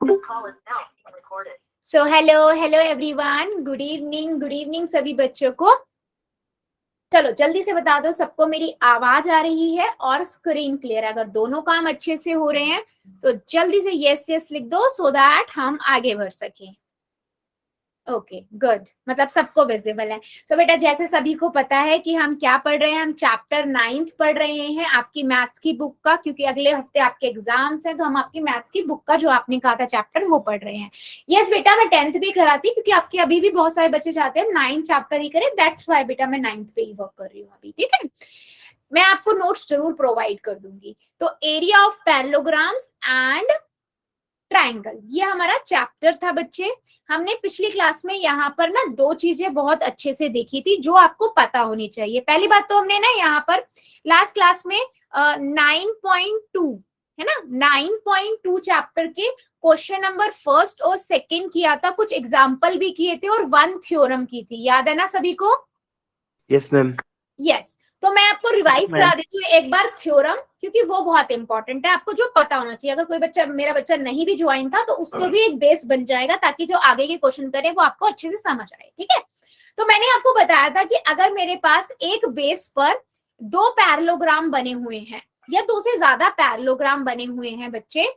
So hello everyone, good evening सभी बच्चों को। चलो जल्दी से बता दो सबको मेरी आवाज आ रही है और स्क्रीन क्लियर है। अगर दोनों काम अच्छे से हो रहे हैं तो जल्दी से यस यस लिख दो सो दैट हम आगे बढ़ सकें। ओके गुड, मतलब सबको विजिबल है। सो बेटा जैसे सभी को पता है कि हम क्या पढ़ रहे हैं, हम चैप्टर 9 पढ़ रहे हैं आपकी मैथ्स की बुक का, क्योंकि अगले हफ्ते आपके एग्जाम्स हैं, तो हम आपकी मैथ्स की बुक का जो आपने कहा था चैप्टर वो पढ़ रहे हैं। यस बेटा मैं 10th भी कराती, क्योंकि आपके अभी भी बहुत सारे बच्चे चाहते हैं 9 चैप्टर ही करें, दैट्स वाई बेटा मैं 9th पे ही वर्क कर रही हूँ अभी। ठीक है, मैं आपको नोट्स जरूर प्रोवाइड कर दूंगी। तो area of parallelograms and triangle, ये हमारा चैप्टर था बच्चे। हमने पिछली क्लास में यहाँ पर ना दो चीजें बहुत अच्छे से देखी थी जो आपको पता होनी चाहिए। पहली बात तो हमने ना यहाँ पर लास्ट क्लास में 9.2 है ना, 9.2 चैप्टर के क्वेश्चन नंबर फर्स्ट और सेकंड किया था, कुछ एग्जाम्पल भी किए थे और 1 थ्योरम की थी, याद है ना सभी को? Yes ma'am. यस, तो मैं आपको रिवाइज करा देती हूँ एक बार थ्योरम, क्योंकि वो बहुत इंपॉर्टेंट है, आपको जो पता होना चाहिए। अगर कोई बच्चा, मेरा बच्चा नहीं भी ज्वाइन था, तो उसको भी एक बेस बन जाएगा, ताकि जो आगे के क्वेश्चन करें वो आपको अच्छे से समझ आए। ठीक है, तो मैंने आपको बताया था कि अगर मेरे पास एक बेस पर दो पैरेललोग्राम बने हुए हैं या दो से ज्यादा पैरेललोग्राम बने हुए हैं बच्चे,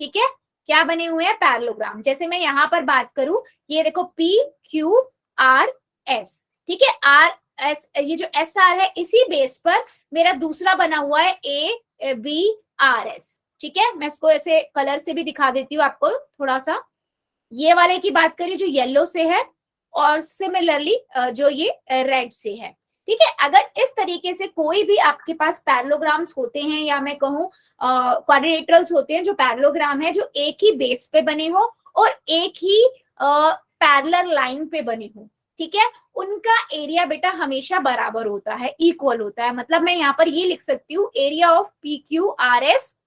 ठीक है, क्या बने हुए हैं? पैरेललोग्राम। जैसे मैं यहाँ पर बात करूं, ये देखो P Q R S, ठीक है, R S, ये जो एस आर है इसी बेस पर मेरा दूसरा बना हुआ है A B R S। ठीक है, मैं इसको ऐसे कलर से भी दिखा देती हूँ आपको थोड़ा सा। ये वाले की बात करें जो येलो से है, और सिमिलरली जो ये रेड से है। ठीक है, अगर इस तरीके से कोई भी आपके पास पैरेललोग्राम्स होते हैं, या मैं कहूँ क्वाड्रिलेटरल्स होते हैं, जो पैरेललोग्राम है जो एक ही बेस पे बने हो और एक ही पैरेलल लाइन पे बने हो, ठीक है, उनका एरिया बेटा हमेशा बराबर होता है, इक्वल होता है। मतलब मैं यहाँ पर ये लिख सकती हूँ, area of P Q R S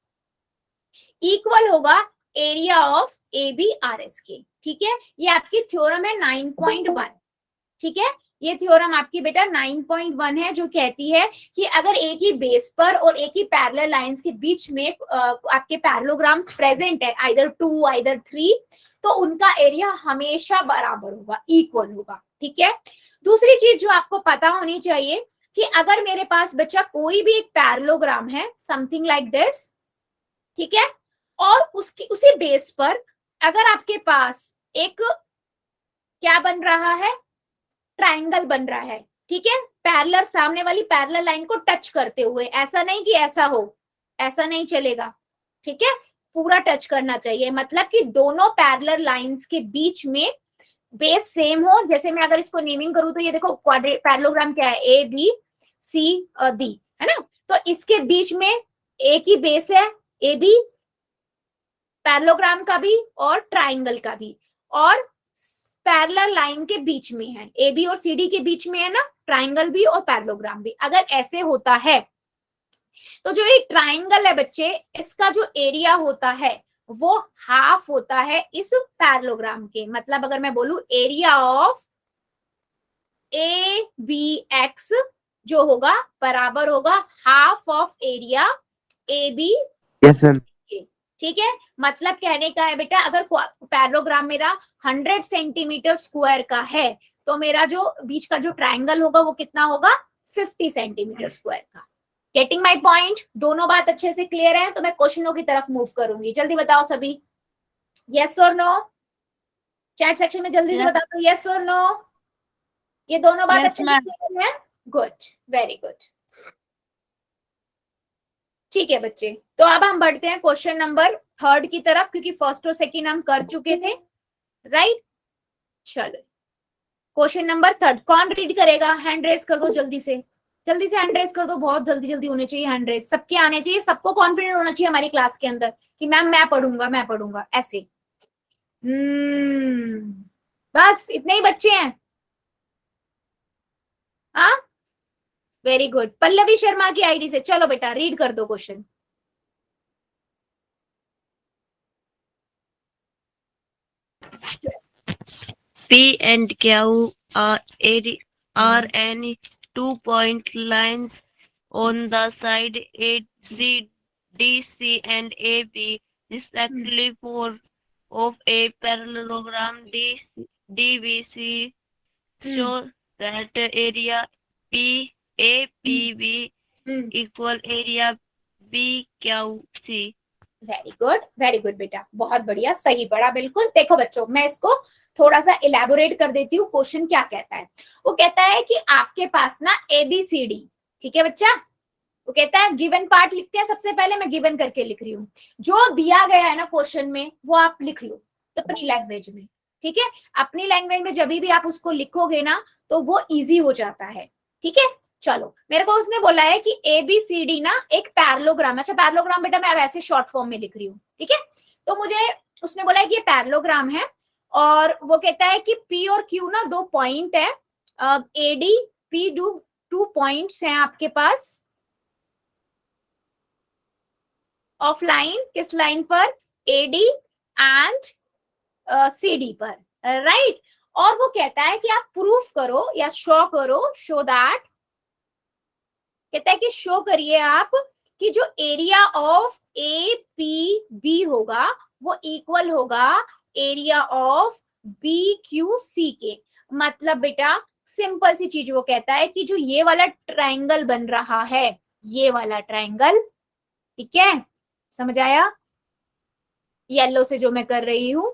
equal होगा area of A B R S के। ठीक है, ये आपकी थ्योरम है 9.1। ठीक है, ये थ्योरम आपकी बेटा 9.1 है, जो कहती है कि अगर एक ही बेस पर और एक ही पैरेलल लाइंस के बीच में आपके पैरेललोग्राम्स प्रेजेंट है, आइदर 2 आइदर 3, तो उनका एरिया हमेशा बराबर होगा, इक्वल होगा। ठीक है, दूसरी चीज जो आपको पता होनी चाहिए कि अगर मेरे पास बच्चा कोई भी एक पैरेललोग्राम है, समथिंग लाइक दिस, ठीक है, और उसकी उसी बेस पर अगर आपके पास एक क्या बन रहा है, ट्राइंगल बन रहा है, ठीक है, पैरेलल, सामने वाली पैरेलल लाइन को टच करते हुए, ऐसा नहीं कि ऐसा हो, ऐसा नहीं चलेगा। ठीक है, पूरा टच करना चाहिए, मतलब कि दोनों पैरेलल लाइंस के बीच में बेस सेम हो। जैसे मैं अगर इसको नेमिंग करूं तो ये देखो पैरेललोग्राम क्या है, ए बी सी डी, है ना, तो इसके बीच में एक ही बेस है, ए बी, पैरेललोग्राम का भी और ट्राइंगल का भी, और पैरेलल लाइन के बीच में है, ए बी और सी डी के बीच में है ना, ट्राइंगल भी और पैरेललोग्राम भी। अगर ऐसे होता है तो जो ये ट्राइंगल है बच्चे, इसका जो एरिया होता है वो हाफ होता है इस पैरेललोग्राम के। मतलब अगर मैं बोलूं area of A B X जो होगा बराबर होगा half of area A B. Yes ma'am. ठीक है, मतलब कहने का है बेटा, अगर पैरेललोग्राम मेरा 100 सेंटीमीटर स्क्वायर का है, तो मेरा जो बीच का जो ट्राइंगल होगा वो कितना होगा, 50 सेंटीमीटर स्क्वायर का। Getting my point? दोनों बात अच्छे से क्लियर है? तो मैं क्वेश्चनों की तरफ मूव करूंगी, जल्दी बताओ सभी, यस और नो, चैट सेक्शन में जल्दी से बता दो यस और नो। ये दोनों बात अच्छे से क्लियर है? Good, very good. ठीक है बच्चे, तो अब हम बढ़ते हैं क्वेश्चन नंबर 3 की तरफ, क्योंकि फर्स्ट और सेकंड हम कर चुके थे, राइट। चलो क्वेश्चन नंबर 3 कौन रीड करेगा? हैंड रेस कर दो जल्दी से, जल्दी से हैंड रेस कर दो, बहुत जल्दी जल्दी होने चाहिए हैंड रेस, सबके आने चाहिए, सबको कॉन्फिडेंट होना चाहिए हमारी क्लास के अंदर कि मैम मैं पढ़ूंगा ऐसे। बस इतने ही बच्चे हैं? हाँ, वेरी गुड। पल्लवी शर्मा की आईडी से, चलो बेटा रीड कर दो question. P and Q are any 2-point lines on the side AC, DC and AB respectively for of a parallelogram DBC show that area APB equal area BQC। Very good बेटा, बहुत बढ़िया, सही पढ़ा बिल्कुल। देखो बच्चों, मैं इसको थोड़ा सा इलेबोरेट कर देती हूँ। क्वेश्चन क्या कहता है? वो कहता है कि आपके पास ना ABCD, ठीक है बच्चा, वो कहता है गिवन पार्ट लिखते हैं। सबसे पहले मैं गिवन करके लिख रही हूँ, जो दिया गया है ना क्वेश्चन में वो आप लिख लो अपनी लैंग्वेज में, ठीक है। अपनी लैंग्वेज में जब भी आप उसको लिखोगे ना तो वो इजी हो जाता है, ठीक है। चलो, मेरे को उसने बोला है कि ABCD ना एक पैरेललोग्राम। अच्छा, पैरेललोग्राम बेटा मैं वैसे शॉर्ट फॉर्म में लिख रही हूँ, ठीक है। तो मुझे उसने बोला है कि ये पैरेललोग्राम है, और वो कहता है कि P और Q ना दो पॉइंट है, AD P टू पॉइंट्स हैं आपके पास ऑफ लाइन। किस लाइन पर? AD एंड CD पर, राइट। और वो कहता है कि आप प्रूफ करो या शो करो, शो दैट, कहता है कि शो करिए आप कि जो एरिया ऑफ APB होगा वो इक्वल होगा एरिया ऑफ BQC के। मतलब बेटा सिंपल सी चीज, वो कहता है कि जो ये वाला ट्रायंगल बन रहा है, ये वाला ट्रायंगल, ठीक है, समझ आया? येलो से जो मैं कर रही हूं,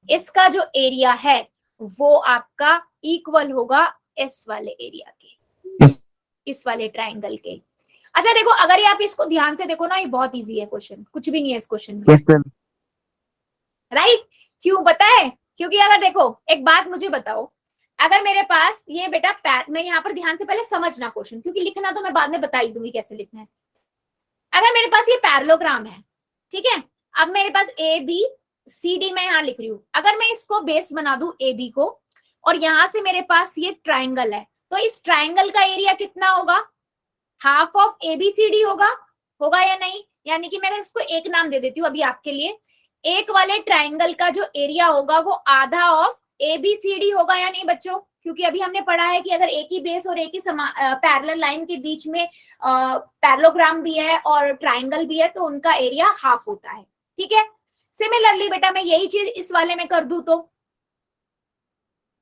इसका जो एरिया है वो आपका इक्वल होगा इस वाले एरिया के, इस वाले ट्रायंगल के। अच्छा देखो, अगर ये आप इसको ध्यान से देखो ना, ये बहुत इजी है क्वेश्चन, कुछ भी नहीं है इस क्वेश्चन में, Yes, ma'am. राइट। क्यों पता है? क्योंकि अगर देखो, एक बात मुझे बताओ, अगर मेरे पास ये बेटा मैं यहाँ पर ध्यान से पहले समझना क्वेश्चन, क्योंकि लिखना तो मैं बाद में बता ही दूंगी कैसे लिखना है। अगर मेरे पास ये पैरेललोग्राम है, ठीक है, अब मेरे पास ABCD मैं यहाँ लिख रही हूँ। अगर मैं इसको बेस बना दूं AB को, और यहाँ से मेरे पास ये ट्राइंगल है, तो इस ट्राइंगल का एरिया कितना होगा? हाफ ऑफ ABCD होगा या नहीं? यानी कि मैं अगर इसको एक नाम दे देती हूँ अभी आपके लिए, एक वाले ट्राइंगल का जो एरिया होगा वो आधा ऑफ ABCD होगा या नहीं बच्चों? क्योंकि अभी हमने पढ़ा है कि अगर एक ही बेस और एक ही पैरेलल लाइन के बीच में पैरेललोग्राम भी है और ट्राइंगल भी है तो उनका एरिया हाफ होता है, ठीक है। सिमिलरली बेटा मैं यही चीज इस वाले में कर दूं तो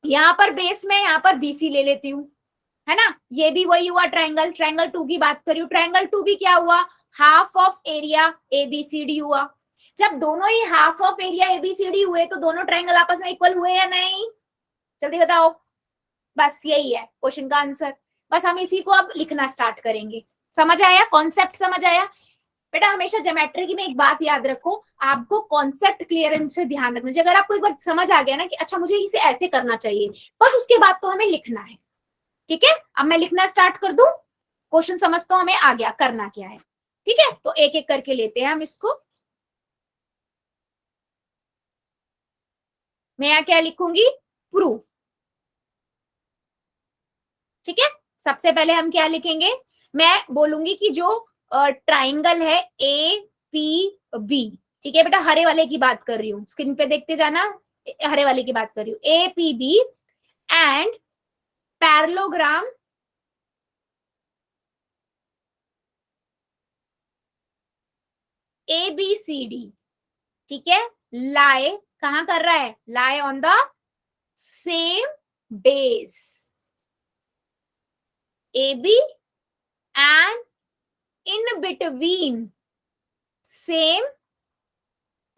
यहाँ पर बेस में यहाँ पर BC ले लेती हूँ, है ना। ये भी वही हुआ, ट्रायंगल 2 की बात करी हूँ। ट्रायंगल 2 भी क्या हुआ? हाफ ऑफ एरिया ABCD हुआ। जब दोनों ही हाफ ऑफ एरिया ABCD हुए तो दोनों ट्रायंगल आपस में इक्वल हुए या नहीं? जल्दी बताओ। बस यही है क्वेश्चन का आंसर। बस हम इसी को अब लिखना स्टार्ट करेंगे। समझ आया? कॉन्सेप्ट समझ आया? बेटा हमेशा ज्योमेट्री में एक बात याद रखो, आपको कॉन्सेप्ट क्लियरेंस से ध्यान रखना चाहिए। अगर आपको एक बार समझ आ गया ना कि अच्छा मुझे इसे ऐसे करना चाहिए, बस उसके बाद तो हमें लिखना है, ठीक है। अब मैं लिखना स्टार्ट कर दूं, क्वेश्चन समझ तो हमें आ गया करना क्या है, ठीक है। तो एक एक करके लेते हैं हम इसको। मैं यहाँ क्या लिखूंगी? प्रूफ, ठीक है। सबसे पहले हम क्या लिखेंगे? मैं बोलूंगी कि जो ट्राइंगल है APB, ठीक है बेटा, हरे वाले की बात कर रही हूँ, स्क्रीन पे देखते जाना, हरे वाले की बात कर रही हूँ। APB एंड पैरेललोग्राम ABCD, ठीक है, lie कहां कर रहा है? lie on the same base AB and in between same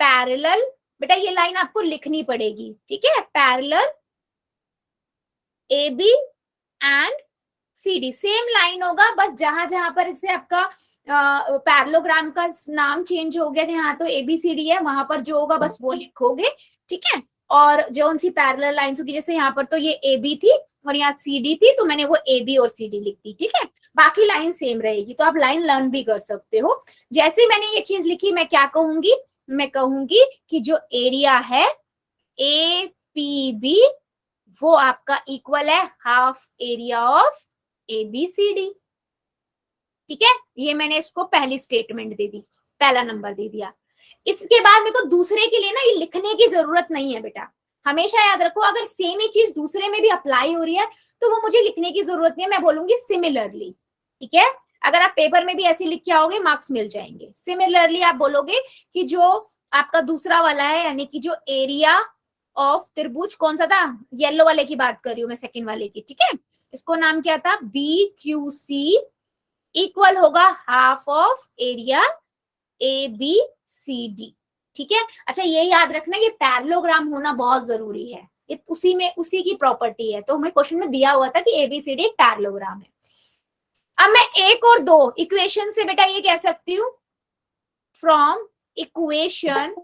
parallel। बेटा ये लाइन आपको लिखनी पड़ेगी, ठीक है। Parallel AB and CD, same line होगा, बस जहां जहां पर इससे आपका पैरेललोग्राम का नाम चेंज हो गया, जहां तो ABCD है वहां पर जो होगा बस वो लिखोगे, ठीक है। और जो उनसी पैरेलल लाइंस होगी, जैसे यहाँ पर तो ये AB थी और यहाँ CD थी, तो मैंने वो AB और CD लिख दी, ठीक है। बाकी लाइन सेम रहेगी, तो आप लाइन लर्न भी कर सकते हो। जैसे मैंने ये चीज लिखी, मैं क्या कहूंगी? मैं कहूंगी कि जो एरिया है APB वो आपका इक्वल है हाफ एरिया ऑफ ABCD, ठीक है। ये मैंने इसको पहली स्टेटमेंट दे दी, पहला नंबर दे दिया। इसके बाद मेरे को दूसरे के लिए ना ये लिखने की जरूरत नहीं है बेटा। हमेशा याद रखो, अगर सेम ही चीज दूसरे में भी अप्लाई हो रही है तो वो मुझे लिखने की जरूरत नहीं है, मैं बोलूंगी सिमिलरली, ठीक है। अगर आप पेपर में भी ऐसे लिख के आओगे मार्क्स मिल जाएंगे। सिमिलरली आप बोलोगे कि जो आपका दूसरा वाला है, यानी कि जो एरिया ऑफ त्रिभुज कौन सा था, येलो वाले की बात कर रही हूँ मैं, सेकंड वाले की, ठीक है। इसको नाम क्या था, बी क्यू सी इक्वल होगा half of area A B C D, ठीक है। अच्छा ये याद रखना कि पैरेललोग्राम होना बहुत जरूरी है, उसी में उसी की प्रॉपर्टी है, तो हमें क्वेश्चन में दिया हुआ था कि एबीसीडी एक पैरेललोग्राम है। अब मैं एक और दो इक्वेशन से बेटा ये कह सकती हूँ, फ्रॉम इक्वेशन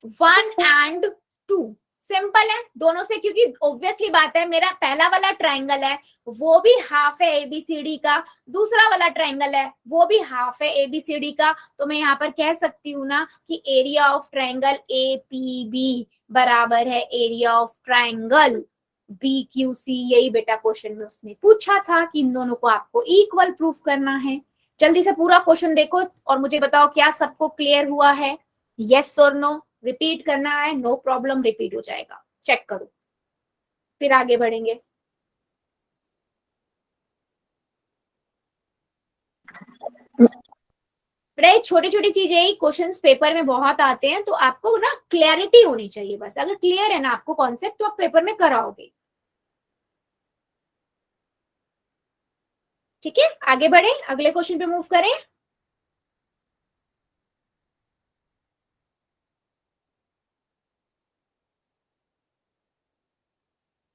1 एंड 2, सिंपल है दोनों से, क्योंकि ऑब्वियसली बात है मेरा पहला वाला ट्राइंगल है वो भी हाफ है एबीसीडी का, दूसरा वाला ट्राइंगल है वो भी हाफ है एबीसीडी का, तो मैं यहाँ पर कह सकती हूँ ना कि एरिया ऑफ ट्राइंगल एपीबी बराबर है एरिया ऑफ ट्राइंगल बीक्यूसी। यही बेटा क्वेश्चन में उसने पूछा था कि इन दोनों को आपको इक्वल प्रूफ करना है। जल्दी से पूरा क्वेश्चन देखो और मुझे बताओ क्या सबको क्लियर हुआ है, यस और नो। रिपीट करना है, नो प्रॉब्लम, रिपीट हो जाएगा, चेक करो फिर आगे बढ़ेंगे। छोटी छोटी चीजें ही क्वेश्चंस पेपर में बहुत आते हैं, तो आपको ना क्लैरिटी होनी चाहिए बस। अगर क्लियर है ना आपको कॉन्सेप्ट तो आप पेपर में कराओगे, ठीक है। आगे बढ़े, अगले क्वेश्चन पे मूव करें।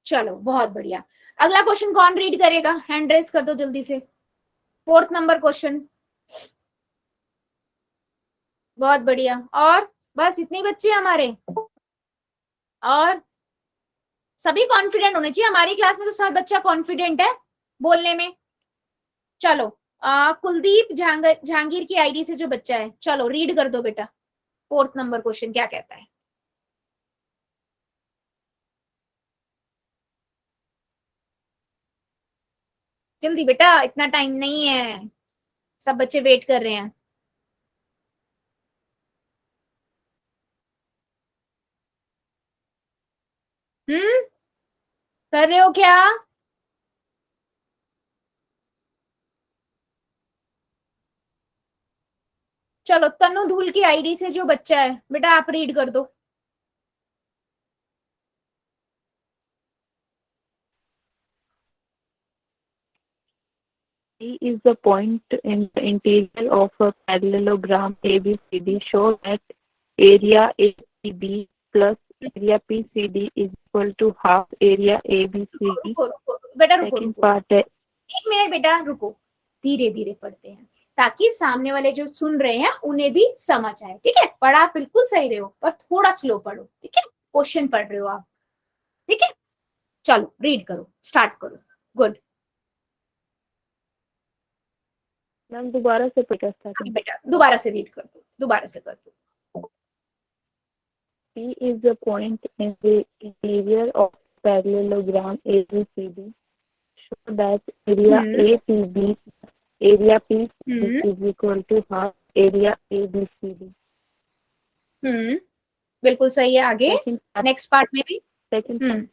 चलो बहुत बढ़िया, अगला क्वेश्चन कौन रीड करेगा, हैंड रेस कर दो जल्दी से। 4th नंबर क्वेश्चन, बहुत बढ़िया। और बस इतने बच्चे हमारे, और सभी कॉन्फिडेंट होने चाहिए, हमारी क्लास में तो सब बच्चा कॉन्फिडेंट है बोलने में। चलो कुलदीप जहांगीर की आईडी से जो बच्चा है, चलो रीड कर दो बेटा 4th नंबर क्वेश्चन क्या कहता है। जल्दी बेटा, इतना टाइम नहीं है, सब बच्चे वेट कर रहे हैं। कर रहे हो क्या? चलो तनु धूल की आईडी से जो बच्चा है बेटा आप रीड कर दो। P is the point in the interior of a parallelogram ABCD. Show that area ACB plus area PCD is equal to half area ABCD. बेटा रुको Second रुको, part है, 1 मिनट बेटा रुको, धीरे धीरे पढ़ते हैं ताकि सामने वाले जो सुन रहे हैं उन्हें भी समझ आए, ठीक है। पढ़ा बिल्कुल सही रहे हो पर थोड़ा स्लो पढ़ो, ठीक है। क्वेश्चन पढ़ रहे हो आप, ठीक है। चलो रीड करो, स्टार्ट करो, गुड। मैम दोबारा से पढ़ स्टार्टिंग। बेटा दोबारा से रीड कर दो, दोबारा से कर दो। P is the point in the interior of parallelogram ABCD. Show that area APB, area PCD is equal to half area ABCD. बिल्कुल सही है, आगे नेक्स्ट पार्ट में भी। Second part,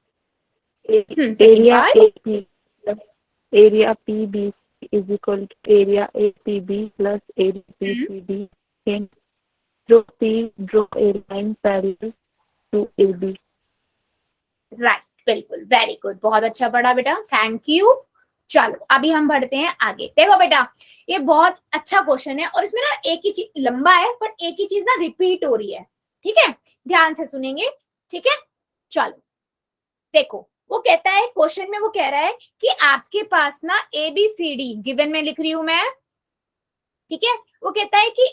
area PB is equal to area APB plus area PCD. Hence, draw a line parallel to AB. Right, बिल्कुल, very good, बहुत अच्छा पढ़ा बेटा, थैंक यू। चलो अभी हम बढ़ते हैं आगे। देखो बेटा ये बहुत अच्छा क्वेश्चन है और इसमें ना एक ही चीज, लंबा है पर एक ही चीज ना रिपीट हो रही है, ठीक है। ध्यान से सुनेंगे, ठीक है। चलो देखो वो कहता है, क्वेश्चन में वो कह रहा है कि आपके पास ना ABCD गिवन में लिख रही हूं मैं, ठीक है। वो कहता है कि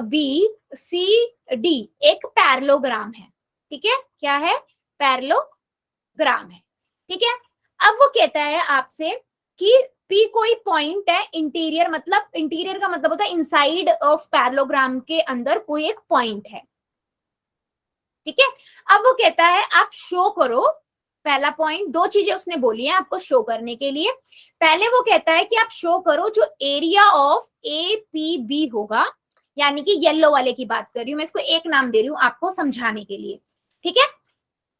ABCD एक पैरेललोग्राम है, ठीक है। क्या है? पैरेललोग्राम है, ठीक है। अब वो कहता है आपसे कि P कोई पॉइंट है इंटीरियर, मतलब इंटीरियर का मतलब होता है इनसाइड ऑफ पैरेललोग्राम के अंदर कोई एक पॉइंट है, ठीक है। अब वो कहता है आप शो करो, पहला पॉइंट, दो चीजें उसने बोली है आपको शो करने के लिए। पहले वो कहता है कि आप शो करो जो एरिया ऑफ APB होगा, यानी कि येलो वाले की बात कर रही हूं मैं, इसको एक नाम दे रही हूं आपको समझाने के लिए, ठीक है।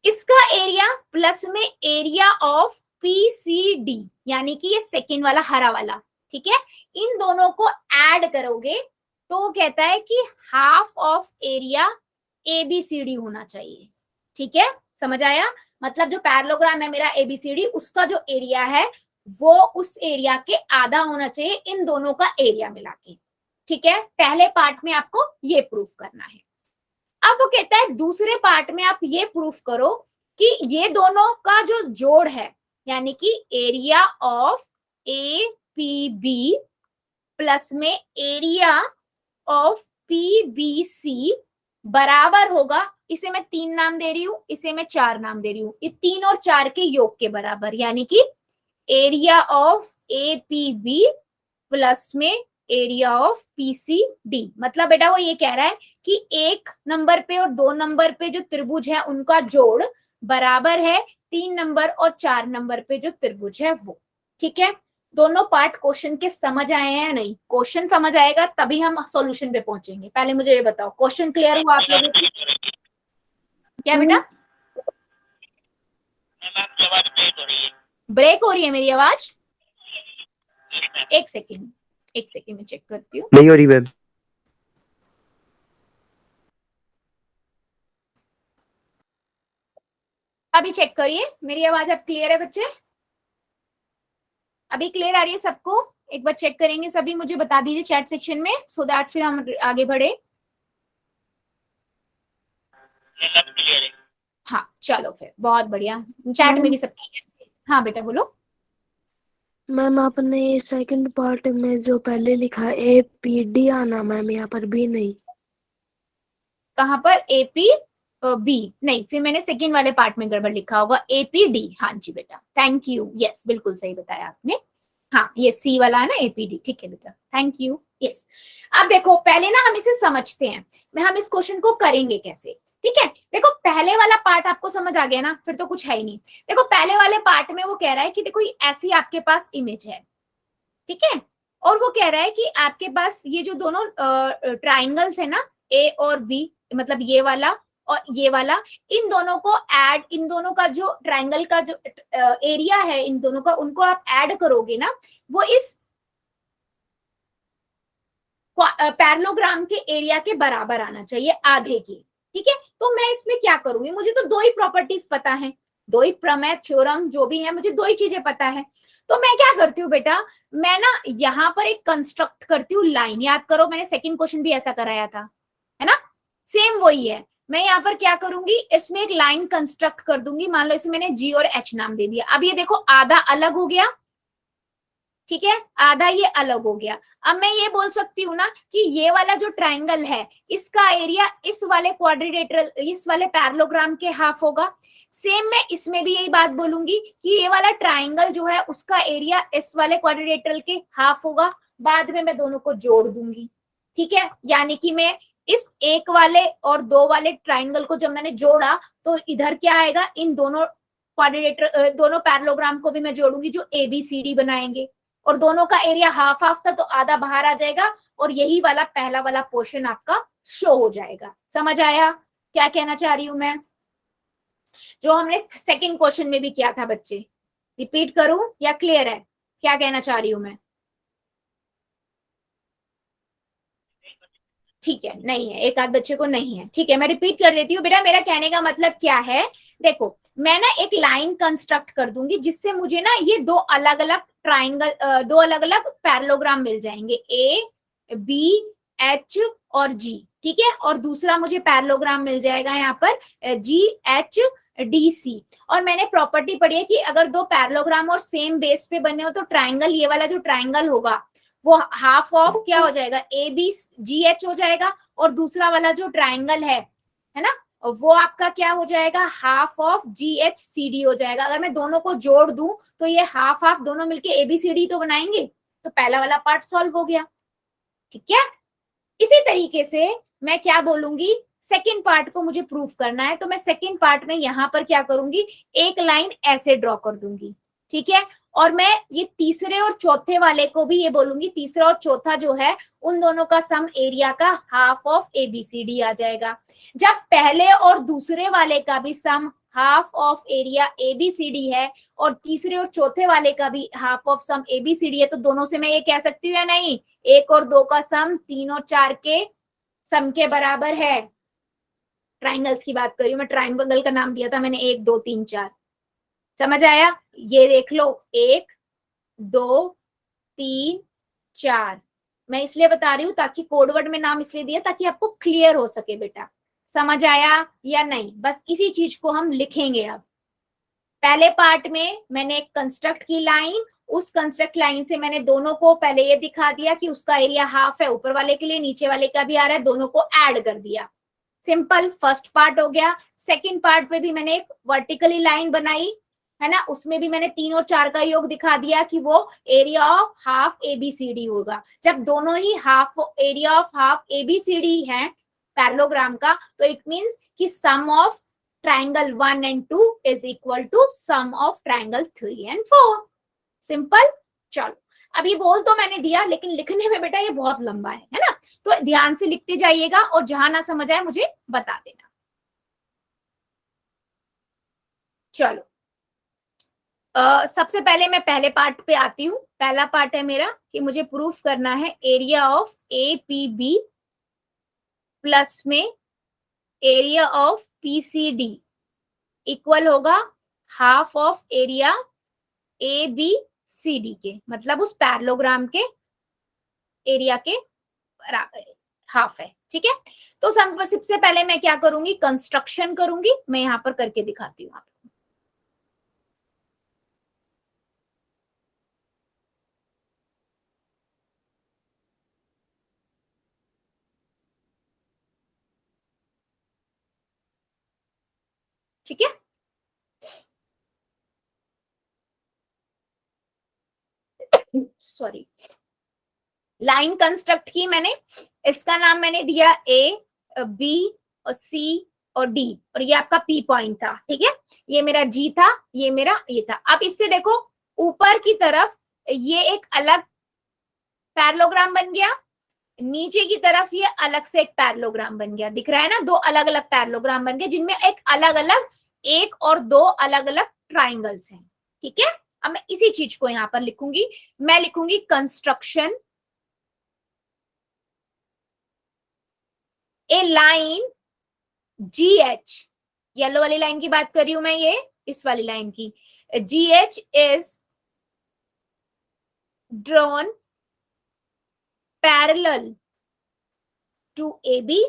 इसका एरिया प्लस में एरिया ऑफ PCD, यानी कि ये सेकेंड वाला हरा वाला, ठीक है। इन दोनों को ऐड करोगे तो वो कहता है कि हाफ ऑफ एरिया ABCD होना चाहिए। ठीक है, समझ आया? मतलब जो पैरेललोग्राम है मेरा ABCD, उसका जो एरिया है वो उस एरिया के आधा होना चाहिए इन दोनों का एरिया मिला के। ठीक है, पहले पार्ट में आपको ये प्रूफ करना है। अब वो कहता है दूसरे पार्ट में आप ये प्रूफ करो कि ये दोनों का जो जोड़ है, यानी कि एरिया ऑफ APB प्लस में एरिया ऑफ PBC बराबर होगा, इसे मैं 3 नाम दे रही हूं, इसे मैं 4 नाम दे रही हूं, ये 3 और 4 के योग के बराबर, यानी कि एरिया ऑफ APB प्लस में एरिया ऑफ PCD। मतलब बेटा वो ये कह रहा है कि 1 नंबर पे और 2 नंबर पे जो त्रिभुज है उनका जोड़ बराबर है 3 नंबर और 4 नंबर पे जो त्रिभुज है वो। ठीक है, दोनों पार्ट क्वेश्चन के समझ आए हैं या नहीं? क्वेश्चन समझ आएगा तभी हम सॉल्यूशन पे पहुंचेंगे। पहले मुझे ये बताओ, क्वेश्चन क्लियर हुआ आप लोगों को? क्या बेटा? ब्रेक हो रही है मेरी आवाज? एक सेकेंड में चेक करती हूँ। नहीं हो रही मैम। अभी चेक करिए, मेरी आवाज अब क्लियर है बच्चे? अभी क्लियर आ रही है सबको? एक बार चेक करेंगे सभी, मुझे बता दीजिए चैट सेक्शन में, सो दैट फिर हम आगे बढ़े। हाँ चलो फिर, बहुत बढ़िया, चैट में भी सबकी। हाँ बेटा बोलो। मैम आपने सेकंड पार्ट में जो पहले लिखा APD आना मैम, यहाँ पर भी नहीं। कहाँ पर? APB नहीं, फिर मैंने सेकंड वाले पार्ट में गड़बड़ लिखा होगा, APD। हाँ जी बेटा, थैंक यू, यस बिल्कुल सही बताया आपने। हाँ ये C वाला है ना, APD, ठीक है बेटा, थैंक यू, यस। अब देखो पहले ना हम इसे समझते हैं, हम इस क्वेश्चन को करेंगे कैसे। ठीक है, देखो पहले वाला पार्ट आपको समझ आ गया ना, फिर तो कुछ है ही नहीं। देखो पहले वाले पार्ट में वो कह रहा है कि देखो ऐसी आपके पास इमेज है, ठीक है, और वो कह रहा है कि आपके पास ये जो दोनों ट्राइंगल्स है ना, A और B, मतलब ये वाला और ये वाला, इन दोनों को ऐड, इन दोनों का जो ट्राइंगल का जो एरिया है इन दोनों का, उनको आप ऐड करोगे ना, वो इस पैरेललोग्राम के एरिया के बराबर आना चाहिए, आधे की। ठीक है, तो मैं इसमें क्या करूंगी, मुझे तो 2 ही प्रॉपर्टीज पता है, 2 ही प्रमेय थ्योरम जो भी है, मुझे 2 ही चीजें पता है। तो मैं क्या करती हूँ बेटा, मैं ना यहाँ पर एक कंस्ट्रक्ट करती हूँ लाइन। याद करो मैंने सेकंड क्वेश्चन भी ऐसा कराया था, है ना, सेम वही है। मैं यहाँ पर क्या करूंगी, इसमें एक लाइन कंस्ट्रक्ट कर दूंगी, मान लो इसे मैंने G और H नाम दे दिया। अब ये देखो आधा अलग हो गया, ठीक है, आधा ये अलग हो गया। अब मैं ये बोल सकती हूँ ना कि ये वाला जो ट्राइंगल है इसका एरिया इस वाले क्वाड्रिलेटरल, इस वाले पैरेललोग्राम के हाफ होगा। सेम मैं इसमें भी यही बात बोलूंगी कि ये वाला ट्राइंगल जो है उसका एरिया इस वाले क्वाड्रिलेटरल के हाफ होगा। बाद में मैं दोनों को जोड़ दूंगी, ठीक है, यानी कि मैं इस 1 वाले और 2 वाले ट्राइंगल को जब मैंने जोड़ा तो इधर क्या आएगा, इन दोनों क्वाड्रिलेटर, दोनों पैरेललोग्राम को भी मैं जोड़ूंगी जो ABCD बनाएंगे, और दोनों का एरिया हाफ हाफ था तो आधा बाहर आ जाएगा, और यही वाला पहला वाला पोर्शन आपका शो हो जाएगा। समझ आया क्या कहना चाह रही हूं मैं? जो हमने सेकंड क्वेश्चन में भी किया था बच्चे, रिपीट करूं या क्लियर है? क्या कहना चाह रही हूं मैं? ठीक है, नहीं है, एक आध बच्चे को नहीं है, ठीक है, मैं रिपीट कर देती हूँ बेटा। मेरा कहने का मतलब क्या है, देखो मैं ना एक लाइन कंस्ट्रक्ट कर दूंगी जिससे मुझे ना ये 2 अलग अलग ट्राइंगल, 2 अलग अलग पैरेललोग्राम मिल जाएंगे, A, B, H और G, ठीक है, और दूसरा मुझे पैरेललोग्राम मिल जाएगा यहाँ पर GHDC। और मैंने प्रॉपर्टी पढ़ी है कि अगर 2 पैरेललोग्राम और सेम बेस पे बने हो तो ट्राइंगल, ये वाला जो ट्राइंगल होगा वो हाफ ऑफ क्या हो जाएगा, ABGH हो जाएगा, और दूसरा वाला जो ट्राइंगल है ना, वो आपका क्या हो जाएगा, हाफ ऑफ GHCD हो जाएगा। अगर मैं दोनों को जोड़ दूं तो ये हाफ हाफ दोनों मिलके ABCD तो बनाएंगे, तो पहला वाला पार्ट सॉल्व हो गया। ठीक है, इसी तरीके से मैं क्या बोलूंगी, सेकेंड पार्ट को मुझे प्रूफ करना है, तो मैं सेकेंड पार्ट में यहाँ पर क्या करूंगी, एक लाइन ऐसे ड्रॉ कर दूंगी, ठीक है, और मैं ये तीसरे और चौथे वाले को भी ये बोलूंगी, तीसरा और चौथा जो है उन दोनों का सम एरिया का हाफ ऑफ ABCD आ जाएगा। जब पहले और दूसरे वाले का भी सम हाफ ऑफ एरिया ABCD है और तीसरे और चौथे वाले का भी हाफ ऑफ सम ABCD है, तो दोनों से मैं ये कह सकती हूँ या नहीं, 1 और 2 का सम 3 और 4 के सम के बराबर है। ट्राइंगल्स की बात कर रही हूँ मैं, ट्राइंगल का नाम दिया था मैंने 1 2 3 4। समझ आया? ये देख लो 1 2 3 4। मैं इसलिए बता रही हूँ ताकि कोडवर्ड में नाम इसलिए दिया ताकि आपको क्लियर हो सके बेटा। समझ आया या नहीं? बस इसी चीज को हम लिखेंगे अब। पहले पार्ट में मैंने एक कंस्ट्रक्ट की लाइन, उस कंस्ट्रक्ट लाइन से मैंने दोनों को पहले ये दिखा दिया कि उसका एरिया हाफ है, ऊपर वाले के लिए नीचे वाले का भी आ रहा है, दोनों को ऐड कर दिया। सिंपल फर्स्ट पार्ट हो गया। सेकंड पार्ट में भी मैंने एक वर्टिकली लाइन बनाई है ना, उसमें भी मैंने 3 और 4 का योग दिखा दिया कि वो एरिया ऑफ हाफ ABCD होगा। जब दोनों ही half area of half ABCD है पैरेललोग्राम का, तो इट मींस कि sum of triangle 1 and 2 is equal to sum of triangle 3 and 4। Simple. चलो अब ये बोल तो मैंने दिया, लेकिन लिखने में बेटा ये बहुत लंबा है ना, तो ध्यान से लिखते जाइएगा और जहां ना समझ आए मुझे बता देना। चलो सबसे पहले मैं पहले पार्ट पे आती हूँ। पहला पार्ट है मेरा कि मुझे प्रूफ करना है एरिया ऑफ APB प्लस में एरिया ऑफ PCD इक्वल होगा हाफ ऑफ एरिया ABCD के, मतलब उस पैरेललोग्राम के एरिया के हाफ है। ठीक है, तो सबसे पहले मैं क्या करूंगी, कंस्ट्रक्शन करूंगी। मैं यहां पर करके दिखाती हूँ आपको। ठीक है, सॉरी, लाइन कंस्ट्रक्ट की मैंने, इसका नाम मैंने दिया A, B और C और D, और ये आपका P पॉइंट था। ठीक है, ये मेरा G था, ये मेरा ये था। अब इससे देखो ऊपर की तरफ ये एक अलग पैरेललोग्राम बन गया, नीचे की तरफ ये अलग से एक पैरेललोग्राम बन गया। दिख रहा है ना, दो अलग अलग पैरेललोग्राम बन गए जिनमें एक अलग अलग 1 और 2 अलग अलग ट्राइंगल्स हैं। ठीक है, अब मैं इसी चीज को यहां पर लिखूंगी। मैं लिखूंगी कंस्ट्रक्शन ए लाइन GH, येलो वाली लाइन की बात कर रही हूं मैं, ये इस वाली लाइन की, GH is drawn parallel to AB।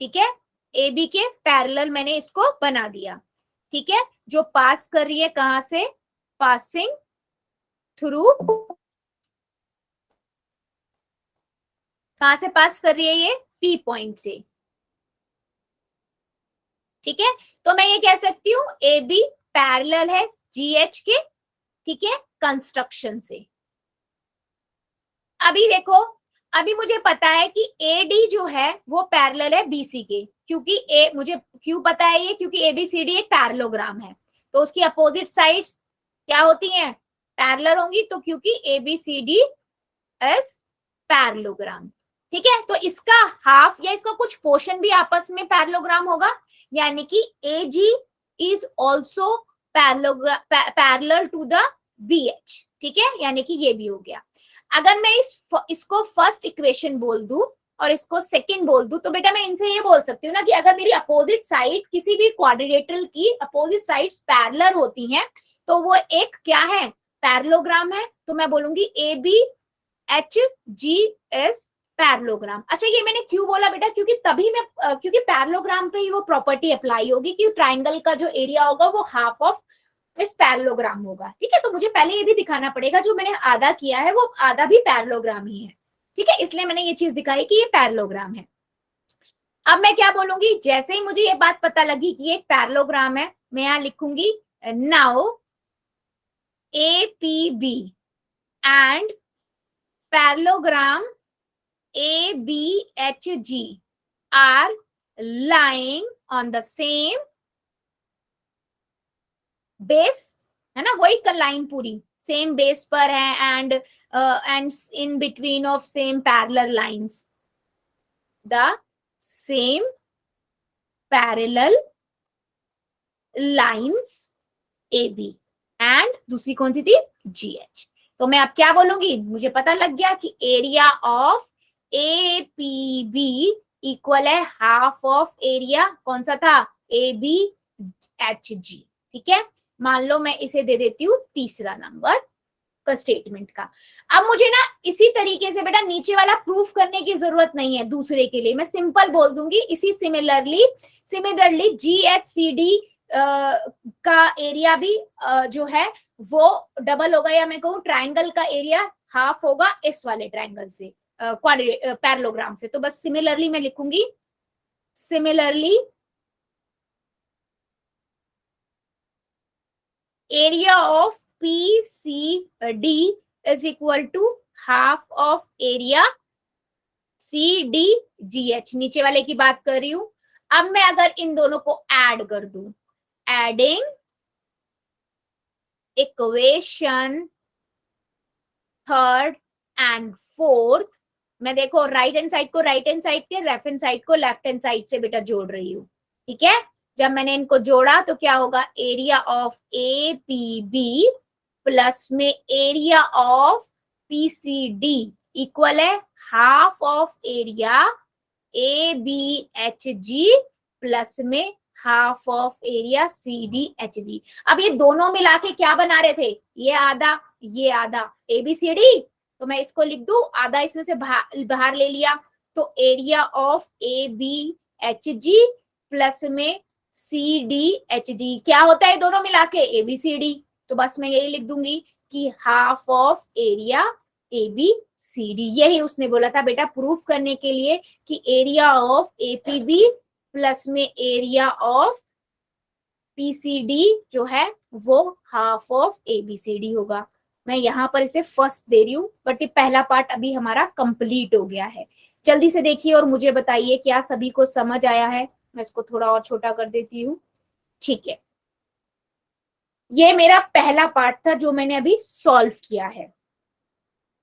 ठीक है, AB के पैरेलल मैंने इसको बना दिया। ठीक है, जो पास कर रही है कहां से, पासिंग थ्रू, कहां से पास कर रही है ये, P पॉइंट से। ठीक है, तो मैं ये कह सकती हूँ AB पैरेलल है GH के। ठीक है, कंस्ट्रक्शन से। अभी देखो, अभी मुझे पता है कि AD जो है वो पैरेलल है BC के, क्योंकि मुझे क्यों पता है ये, क्योंकि ABCD एक पैरेललोग्राम है, तो उसकी अपोजिट साइड्स क्या होती हैं, पैरेलल होंगी। तो क्योंकि ABCD इज पैरेललोग्राम। ठीक है, तो इसका हाफ या इसका कुछ पोर्शन भी आपस में पैरेललोग्राम होगा, यानी कि AG is also parallel to the BH। ठीक है, यानी कि ये भी हो गया। अगर मैं इसको फर्स्ट इक्वेशन बोल दूं और इसको सेकंड बोल दूं, तो बेटा मैं इनसे ये बोल सकती हूँ ना कि अगर मेरी अपोजिट साइड किसी भी क्वाड्रिलेटरल की अपोजिट साइड्स पैरेलल होती हैं, तो वो एक क्या है, पैरेललोग्राम है। तो मैं बोलूंगी ABHG इज पैरेललोग्राम। अच्छा, ये मैंने क्यों बोला बेटा, क्योंकि तभी मैं क्योंकि पैरेललोग्राम पे ही वो प्रॉपर्टी अप्लाई होगी कि ट्राइंगल का जो एरिया होगा वो हाफ ऑफ इस पैरेललोग्राम होगा। ठीक है, तो मुझे पहले ये भी दिखाना पड़ेगा जो मैंने आधा किया है वो आधा भी पैरेललोग्राम ही है। ठीक है, इसलिए मैंने ये चीज दिखाई कि ये पैरेललोग्राम है। अब मैं क्या बोलूंगी, जैसे ही मुझे ये बात पता लगी कि ये एक पैरेललोग्राम है, मैं यहां लिखूंगी now APB and parallelogram ABHG are lying on the same base, है ना, वही लाइन पूरी सेम बेस पर है, and in between of same parallel lines, the same parallel lines AB, and दूसरी कौन सी थी, GH। तो मैं अब क्या बोलूंगी, मुझे पता लग गया कि area of A P B equal है हाफ ऑफ एरिया कौन सा था, ए बी एच जी। ठीक है, मान लो मैं इसे दे देती हूँ तीसरा नंबर का स्टेटमेंट का। अब मुझे ना इसी तरीके से बेटा नीचे वाला प्रूफ करने की जरूरत नहीं है दूसरे के लिए, मैं सिंपल बोल दूंगी इसी similarly G H C D का एरिया भी जो है वो डबल होगा, या मैं कहूँ ट्राइंगल का एरिया हाफ होगा इस वाले ट्राइंगल से पैरेललोग्राम से। तो बस सिमिलरली मैं लिखूंगी, similarly area of PCD is equal to half of area CDGH। नीचे वाले की बात कर रही हूं। अब मैं अगर इन दोनों को ऐड कर दूं, adding equation third and fourth, मैं देखो राइट हैंड साइड को राइट हैंड साइड के, लेफ्ट हैंड साइड को लेफ्ट हैंड साइड से बेटा जोड़ रही हूं। ठीक है, जब मैंने इनको जोड़ा तो क्या होगा, area of A P B plus में एरिया ऑफ PCD इक्वल है half of area ABHG plus में हाफ ऑफ एरिया CDHG। अब ये दोनों मिला के क्या बना रहे थे, ये आधा ABCD, तो मैं इसको लिख दूं, आधा इसमें से बाहर ले लिया, तो एरिया ऑफ ABHG प्लस में CDHG क्या होता है दोनों मिला के, ABCD। तो बस मैं यही लिख दूंगी कि हाफ ऑफ एरिया ABCD। यही उसने बोला था बेटा प्रूफ करने के लिए कि एरिया ऑफ APB प्लस में एरिया ऑफ PCD जो है वो हाफ ऑफ ABCD होगा। मैं यहाँ पर इसे फर्स्ट दे रही हूँ, बट ये पहला पार्ट अभी हमारा कंप्लीट हो गया है। जल्दी से देखिए और मुझे बताइए क्या सभी को समझ आया है। मैं इसको थोड़ा और छोटा कर देती हूँ। ठीक है, ये मेरा पहला पार्ट था जो मैंने अभी सॉल्व किया है।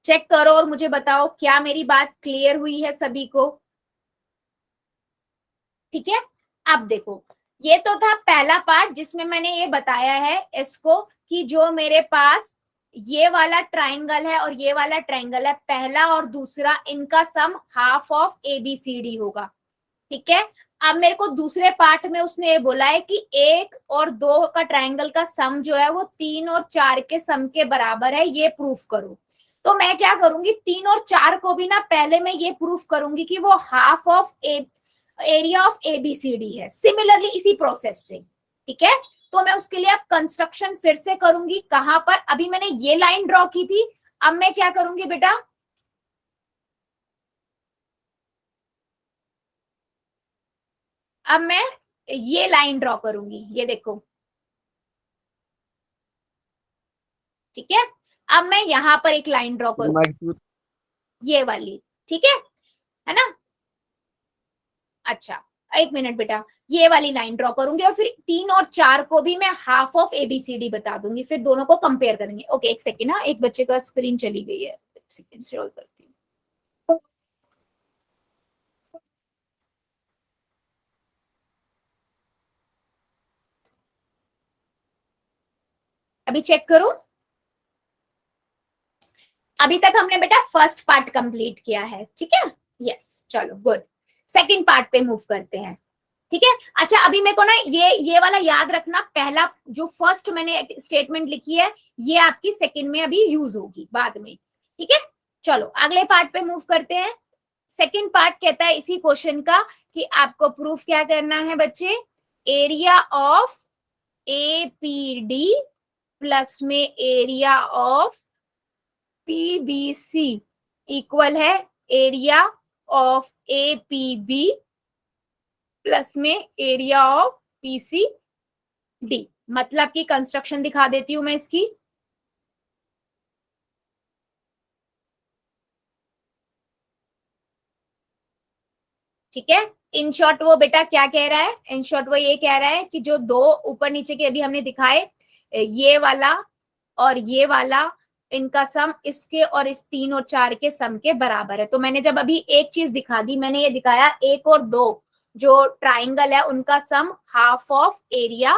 चेक करो और मुझे बताओ क्या मेरी बात क्लियर हुई है सभी को। ठीक है, अब देखो ये तो था पहला पार्ट जिसमें मैंने ये बताया है इसको कि जो मेरे पास ये वाला ट्राइंगल है और ये वाला ट्राइंगल है, पहला और दूसरा इनका सम हाफ ऑफ ABCD होगा। ठीक है, अब मेरे को दूसरे पार्ट में उसने ये बोला है कि 1 और 2 का ट्राइंगल का सम जो है वो 3 और 4 के सम के बराबर है, ये प्रूफ करो। तो मैं क्या करूंगी, 3 और 4 को भी ना पहले मैं ये प्रूफ करूंगी कि वो half of area of ABCD है, सिमिलरली इसी प्रोसेस से। ठीक है, तो मैं उसके लिए अब कंस्ट्रक्शन फिर से करूंगी। कहां पर, अभी मैंने ये लाइन ड्रॉ की थी, अब मैं क्या करूंगी बेटा, अब मैं ये लाइन ड्रॉ करूंगी, ये देखो। ठीक है, अब मैं यहां पर एक लाइन ड्रॉ करूंगी, ये वाली। ठीक है ना। अच्छा एक मिनट बेटा, ये वाली लाइन ड्रॉ करूंगी और फिर 3 और 4 को भी मैं हाफ ऑफ ABCD बता दूंगी, फिर दोनों को कंपेयर करेंगे। ओके एक सेकेंड, हाँ एक बच्चे का स्क्रीन चली गई है, सेकेंड से करती हूँ। अभी चेक करो, अभी तक हमने बेटा फर्स्ट पार्ट कंप्लीट किया है। ठीक है, यस चलो गुड, सेकंड पार्ट पे मूव करते हैं। ठीक है, अच्छा अभी मेरे को ना ये वाला याद रखना, पहला जो फर्स्ट मैंने स्टेटमेंट लिखी है ये आपकी सेकंड में अभी यूज होगी बाद में। ठीक है, चलो अगले पार्ट पे मूव करते हैं। सेकंड पार्ट कहता है इसी क्वेश्चन का कि आपको प्रूफ क्या करना है बच्चे, एरिया ऑफ APD प्लस में एरिया ऑफ PBC इक्वल है एरिया ऑफ APB प्लस में एरिया ऑफ PCD। मतलब की कंस्ट्रक्शन दिखा देती हूं मैं इसकी। ठीक है, इन शॉर्ट वो बेटा क्या कह रहा है, इन शॉर्ट वो ये कह रहा है कि जो दो ऊपर नीचे के अभी हमने दिखाए, ये वाला और ये वाला, इनका सम इसके और इस 3 और 4 के सम के बराबर है। तो मैंने जब अभी एक चीज दिखा दी, मैंने ये दिखाया 1 और 2 जो ट्राइंगल है उनका सम हाफ ऑफ एरिया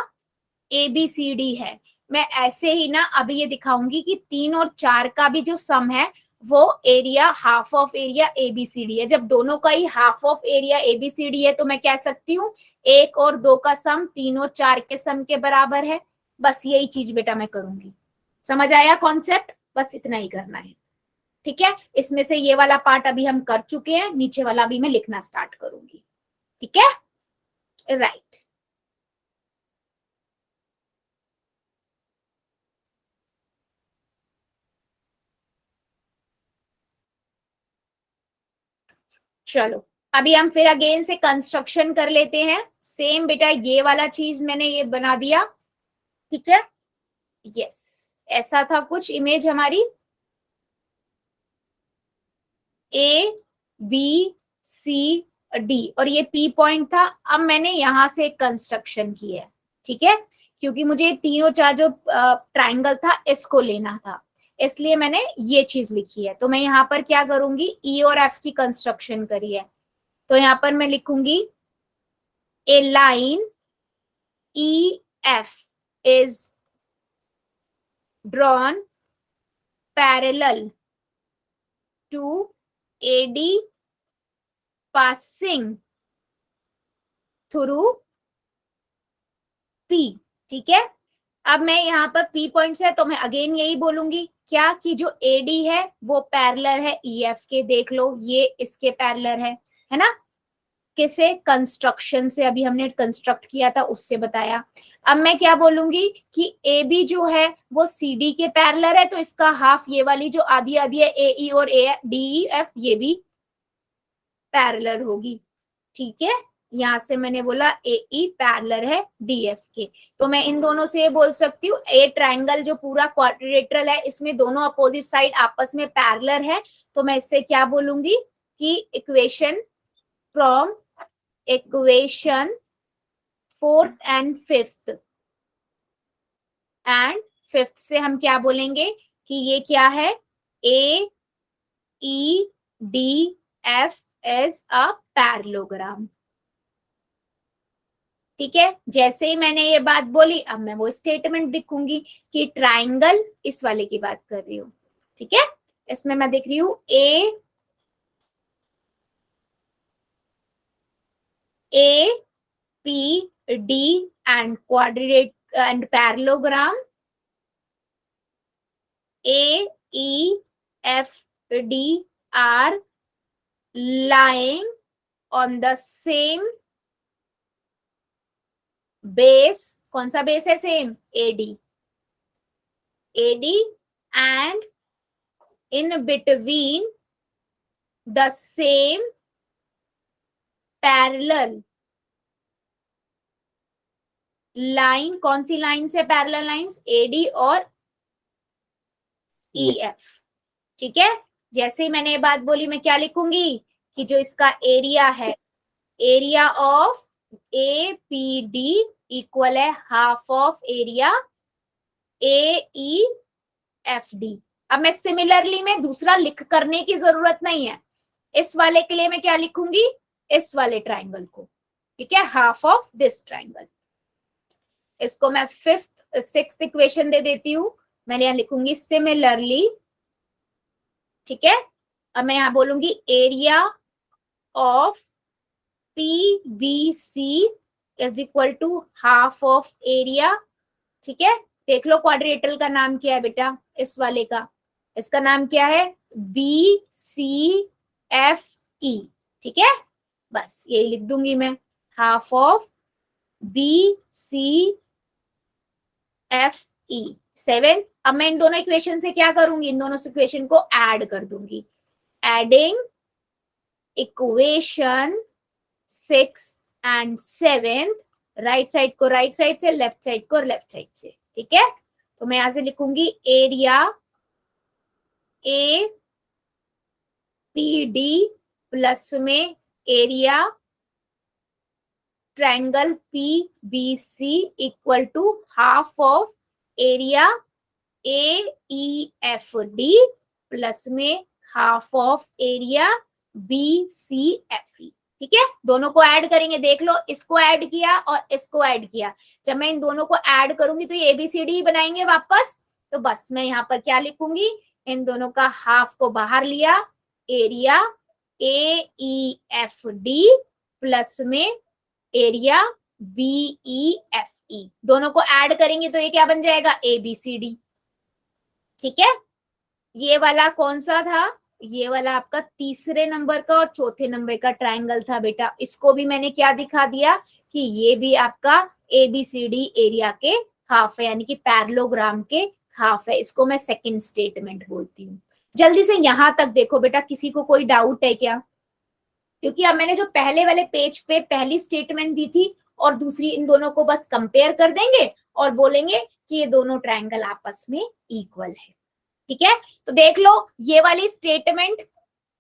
ABCD है। मैं ऐसे ही ना अभी ये दिखाऊंगी कि 3 और 4 का भी जो सम है वो area half of area ABCD है। जब दोनों का ही हाफ ऑफ एरिया एबीसीडी है तो मैं कह सकती हूँ 1 और 2 का सम 3 और 4 के सम के बराबर है। बस यही चीज बेटा मैं करूंगी। समझ आया कॉन्सेप्ट? बस इतना ही करना है, ठीक है। इसमें से ये वाला पार्ट अभी हम कर चुके हैं, नीचे वाला भी मैं लिखना स्टार्ट करूंगी, ठीक है, राइट। चलो अभी हम फिर अगेन से कंस्ट्रक्शन कर लेते हैं। सेम बेटा ये वाला चीज मैंने ये बना दिया, ठीक है। यस, ऐसा था कुछ इमेज हमारी, ए बी सी डी, और ये पी पॉइंट था। अब मैंने यहां से कंस्ट्रक्शन की है, ठीक है, क्योंकि मुझे 3 और 4 जो ट्राइंगल था इसको लेना था, इसलिए मैंने ये चीज लिखी है। तो मैं यहाँ पर क्या करूंगी, ई और एफ की कंस्ट्रक्शन करी है। तो यहाँ पर मैं लिखूंगी a line E F is drawn parallel to AD passing through P, ठीक है। अब मैं यहाँ पर P पॉइंट्स है तो मैं अगेन यही बोलूंगी क्या कि जो AD है वो पैरेलल है EF के। देख लो ये इसके पैरेलल है ना, किसे, कंस्ट्रक्शन से, अभी हमने कंस्ट्रक्ट किया था उससे बताया। अब मैं क्या बोलूंगी कि AB जो है वो CD के पैरेलल है, तो इसका हाफ ये वाली जो आधी आधी है AE और DEF ये भी पैरेलल होगी, ठीक है। यहां से मैंने बोला AE पैरेलल है DF के, तो मैं इन दोनों से ये बोल सकती हूँ ए ट्राइंगल जो पूरा क्वाड्रिलेटरल है इसमें दोनों अपोजिट साइड आपस में पैरेलल है। तो मैं इससे क्या बोलूंगी कि equation from equation 4th and 5th and 5th से हम क्या बोलेंगे कि ये क्या है, AEDF is a parallelogram, ठीक है। जैसे ही मैंने ये बात बोली अब मैं वो स्टेटमेंट लिखूंगी कि ट्राइंगल, इस वाले की बात कर रही हूँ, ठीक है। इसमें मैं देख रही हूँ APD and quadrilateral and parallelogram AEFD are lying on the same base. कौन सा बेस है same, AD and in between the same parallel line. कौन सी लाइन से पैरेलल लाइंस, AD और EF, ठीक है। जैसे ही मैंने ये बात बोली मैं क्या लिखूंगी कि जो इसका एरिया है, एरिया ऑफ APD इक्वल है हाफ ऑफ एरिया AEFD। अब मैं सिमिलरली में दूसरा लिख करने की जरूरत नहीं है, इस वाले के लिए मैं क्या लिखूंगी, इस वाले ट्राइंगल को, ठीक है, हाफ ऑफ दिस ट्राइंगल। इसको मैं 5th 6th इक्वेशन दे देती हूं, मैं यहाँ लिखूंगी सिमिलरली, ठीक है। अब मैं यहाँ बोलूंगी area of PBC is equal to half of area, ठीक है। देख लो क्वाड्रिलेटरल का नाम क्या है बेटा, इस वाले का, इसका नाम क्या है, BCFE, ठीक है। बस यही लिख दूंगी मैं, हाफ ऑफ BCFE 7। अब मैं इन दोनों इक्वेशन से क्या करूंगी, इन दोनों इक्वेशन को ऐड कर दूंगी, adding equation 6 and 7, right side को राइट साइड से, लेफ्ट साइड को लेफ्ट साइड से, ठीक है। तो मैं यहां से लिखूंगी एरिया APD प्लस में area triangle PBC equal to half of area AEFD plus में हाफ ऑफ एरिया BCFE, ठीक है, दोनों को ऐड करेंगे, देख लो इसको ऐड किया और इसको ऐड किया, जब मैं इन दोनों को ऐड करूंगी तो ये ABCD ही बनाएंगे वापस। तो बस मैं यहाँ पर क्या लिखूंगी, इन दोनों का हाफ को बाहर लिया, एरिया AEFD प्लस में एरिया BEFE, दोनों को ऐड करेंगे तो ये क्या बन जाएगा, ABCD। ठीक है, ये वाला कौन सा था, ये वाला आपका तीसरे नंबर का और चौथे नंबर का ट्रायंगल था बेटा। इसको भी मैंने क्या दिखा दिया कि ये भी आपका ABCD एरिया के हाफ है, यानी कि पैरेललोग्राम के हाफ है। इसको मैं सेकंड स्टेटमेंट बोलती हूँ। जल्दी से यहां तक देखो बेटा, किसी को कोई डाउट है क्या? क्योंकि अब मैंने जो पहले वाले पेज पे पहली स्टेटमेंट दी थी और दूसरी, इन दोनों को बस कंपेयर कर देंगे और बोलेंगे कि ये दोनों ट्रायंगल आपस में इक्वल है। ठीक है, तो देख लो ये वाली स्टेटमेंट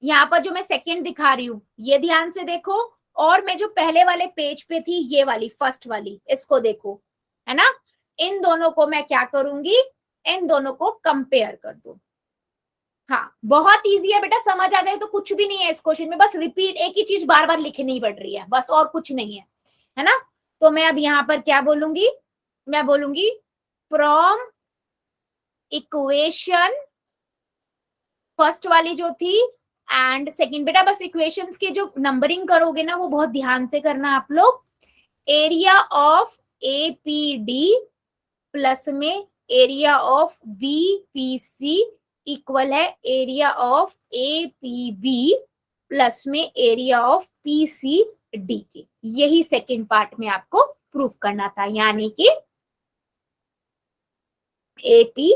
यहाँ पर जो मैं सेकंड दिखा रही हूँ, ये ध्यान से देखो, और मैं जो पहले वाले पेज पे थी ये वाली फर्स्ट वाली, इसको देखो, है ना। इन दोनों को मैं क्या करूंगी, इन दोनों को कंपेयर कर दो। हाँ, बहुत इजी है बेटा, समझ आ जाए तो कुछ भी नहीं है इस क्वेश्चन में, बस रिपीट, एक ही चीज बार बार लिखनी पड़ रही है बस, और कुछ नहीं है ना। तो मैं अब यहाँ पर क्या बोलूंगी, मैं बोलूंगी फ्रॉम इक्वेशन फर्स्ट वाली जो थी एंड सेकंड। बेटा बस इक्वेशंस के जो नंबरिंग करोगे ना वो बहुत ध्यान से करना आप लोग। एरिया ऑफ APD प्लस में एरिया ऑफ BPC इक्वल है एरिया ऑफ APB प्लस में एरिया ऑफ PCD के। यही सेकंड पार्ट में आपको प्रूफ करना था, यानी कि APD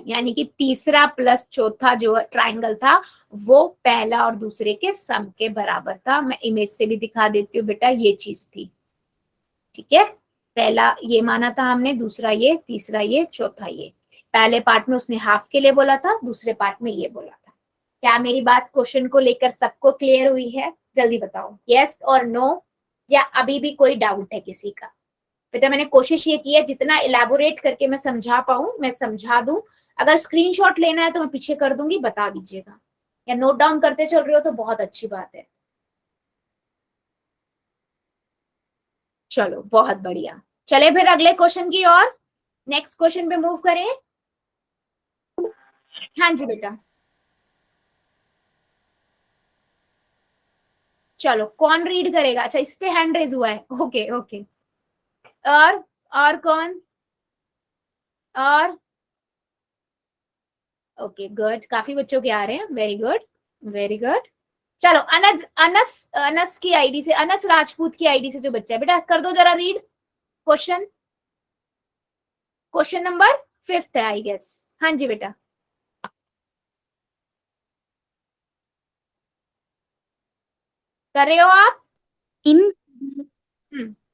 यानी कि तीसरा प्लस चौथा जो ट्रायंगल था वो पहला और दूसरे के सम के बराबर था। मैं इमेज से भी दिखा देती हूँ बेटा, ये चीज थी। ठीक है, पहला ये माना था हमने, दूसरा ये, तीसरा ये, चौथा ये। पहले पार्ट में उसने हाफ के लिए बोला था, दूसरे पार्ट में ये बोला था। क्या मेरी बात क्वेश्चन को लेकर सबको क्लियर हुई है? जल्दी बताओ, यस और नो, या अभी भी कोई डाउट है किसी का? बेटा मैंने कोशिश ये की है जितना इलेबोरेट करके मैं समझा पाऊं मैं समझा दूं। अगर स्क्रीनशॉट लेना है तो मैं पीछे कर दूंगी, बता दीजिएगा, या नोट डाउन करते चल रहे हो तो बहुत अच्छी बात है। चलो बहुत बढ़िया, चले फिर अगले क्वेश्चन की ओर, नेक्स्ट क्वेश्चन पे मूव करें। हाँ जी बेटा, चलो कौन रीड करेगा? अच्छा इस पे हैंड रेज हुआ है, ओके ओके। और कौन? और ओके गुड, काफी बच्चों के आ रहे हैं, वेरी गुड वेरी गुड। चलो अनस की आईडी से, अनस राजपूत की आईडी से जो बच्चा है बेटा, कर दो जरा रीड क्वेश्चन। क्वेश्चन नंबर 5 है आई गेस। हाँ जी बेटा, कर रहे हो आप? In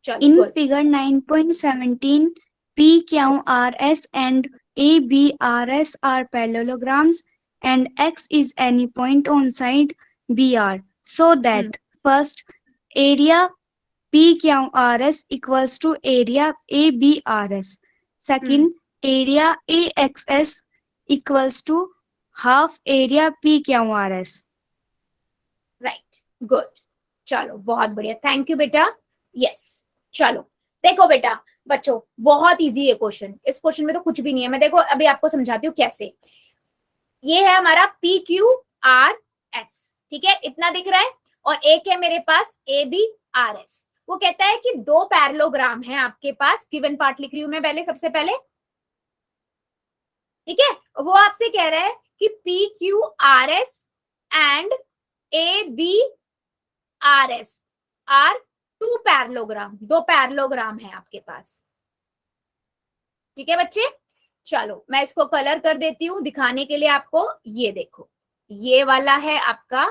चलो in good. figure 9.17, PQRS and ABRS are parallelograms and X is any point on side BR. So that first area PQRS equals to area ABRS. Second area AXS equals to half area PQRS. Right good, चलो बहुत बढ़िया, thank you बेटा। Yes चलो देखो बेटा बच्चों, बहुत easy है क्वेश्चन, इस क्वेश्चन में तो कुछ भी नहीं है। मैं देखो अभी आपको समझाती हूँ कैसे। ये है हमारा PQRS, ठीक है, इतना दिख रहा है, और एक है मेरे पास ABRS। वो कहता है कि दो पैरेललोग्राम है आपके पास, गिवन पार्ट लिख रही हूं मैं पहले, सबसे पहले, ठीक है। वो आपसे कह रहा है कि PQRS and ABRS are two parallelogram, दो पैरेललोग्राम है आपके पास, ठीक है बच्चे। चलो मैं इसको कलर कर देती हूँ दिखाने के लिए आपको। ये देखो, ये वाला है आपका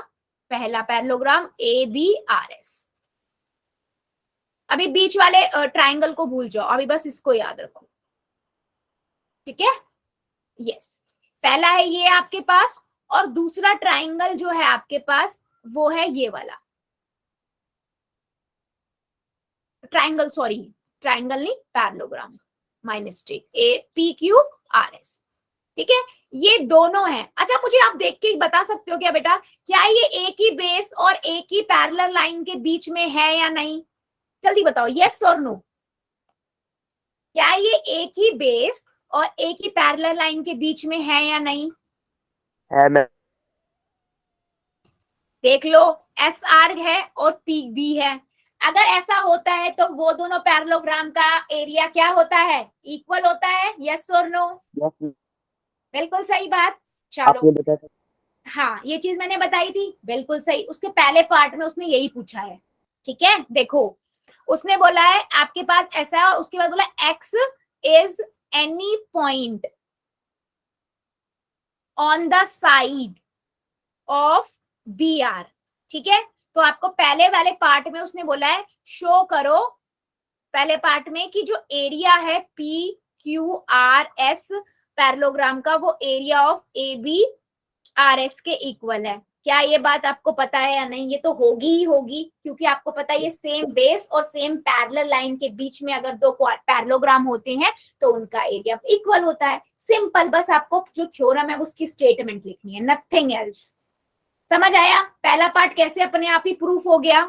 पहला पैरेललोग्राम ABRS। अभी बीच वाले ट्रायंगल को भूल जाओ, अभी बस इसको याद रखो, ठीक है। यस, पहला है ये आपके पास, और दूसरा ट्रायंगल जो है आपके पास वो है ये वाला ट्रायंगल, सॉरी ट्रायंगल नहीं पैरेललोग्राम, माय मिस्टेक, PQRS, ठीक है। ये दोनों है। अच्छा मुझे आप देख के बता सकते हो क्या बेटा, क्या ये एक ही बेस और एक ही पैरेलल लाइन के बीच में है या नहीं? जल्दी बताओ, यस और नो। क्या ये एक ही बेस और एक ही पैरेलल लाइन के बीच में है या नहीं? है मैम। देख लो, एस आर है और पी बी है। अगर ऐसा होता है तो वो दोनों पैरेललोग्राम का एरिया क्या होता है? इक्वल होता है, यस और नो? यस बिल्कुल सही बात। चलो, आपने बताया। हाँ ये चीज मैंने बताई थी, बिल्कुल सही। उसके पहले पार्ट में उसने यही पूछा है, ठीक है। देखो उसने बोला है आपके पास ऐसा है और उसके बाद बोला X is any point on the side of B R, ठीक है। तो आपको पहले वाले पार्ट में उसने बोला है शो करो पहले पार्ट में कि जो एरिया है P Q R S parallelogram का, वो area of A B R S के इक्वल है। क्या ये बात आपको पता है या नहीं? ये तो होगी ही होगी, क्योंकि आपको पता है ये सेम बेस और सेम पैरेलल लाइन के बीच में अगर दो पैरेललोग्राम होते हैं तो उनका एरिया इक्वल होता है। सिंपल, बस आपको जो थ्योरम है उसकी स्टेटमेंट लिखनी है, नथिंग एल्स। समझ आया? पहला पार्ट कैसे अपने आप ही प्रूफ हो गया,